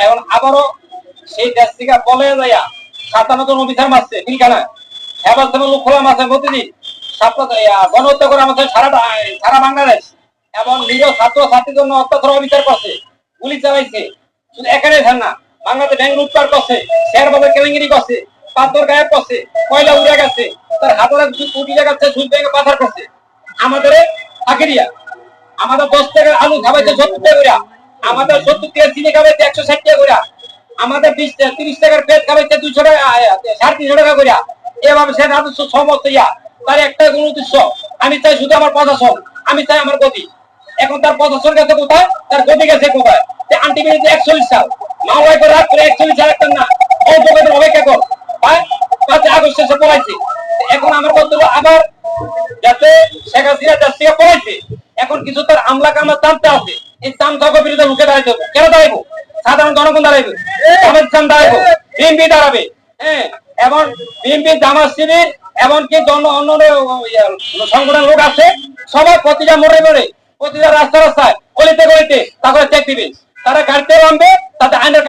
এখন আবারও সেই দেশ থেকে বলে যাইয়া 57 জন অফিসার মারছে পিলখানা, হেবাল লোক খোলা মারছে প্রতিদিন, গণহত্যা করে আমাদের সারা বাংলাদেশ, এবং নিরীহ ছাত্র ছাত্রীর জন্য অত্যাচার অবিচার করছে, গুলি চালাইছে। শুধু এখানে থান না, বাংলাদেশ ব্যাংক লুটপাট করছে, শেয়ার বাজার কেলেঙ্কারি করছে, পাথর গায়েব করছে, কয়লা উড়ে গেছে, তার হাজার কোটি টাকা সুদ ব্যাংকে পাচার করছে। আমাদের ফাঁকিরিয়া, আমাদের 10 টাকার আলু খাবাইছে 70 টাকা করে, আমাদের 70 টাকার চিনি খাবাইছে 160 টাকা করে, আমাদের 30 টাকার পেট খাবাইছে 200 টাকা 350 টাকা করে। এভাবে সে রাজস্ব সমস্ত তার একটাই কোন উদ্দেশ্য, আমি চাই শুধু আমার প্রশাসন, আমি চাই আমার গতি। এখন তার প্রশাসন গেছে কোথায়, তার গতি গেছে কোথায়? আন্টিমেন্ট 41 সাল মাওলাই করে রাত করে 41 সাল একটা না অযোগ্যদের অপেক্ষা কর, 5 আগস্ট এসে পড়াইছে। এখন আমার বক্তব্য আবার যাতে শেখ হাসিনা দেশ থেকে পড়াইছে, এখন কিছু তার আমলা কামলা টানতে আছে, এই চামচাকে বিরুদ্ধে মুখে দাঁড়াইতে হবে। কেন দাঁড়াইবো? সাধারণ জনগণ দাঁড়াইবে, জামাত ইসলাম দাঁড়াইবো, বিএনপি দাঁড়াবে, হ্যাঁ, এবং বিএনপি জামাত শিবির এমনকি অন্য সংগঠন লোক আছে, সবাই প্রতিটা মোড়ে মোড়ে প্রতিটা রাস্তা রাস্তায় গলিতে গলিতে তারপরে চেক দিবে, তারা গাড়িতে নামবে, তাতে আইনের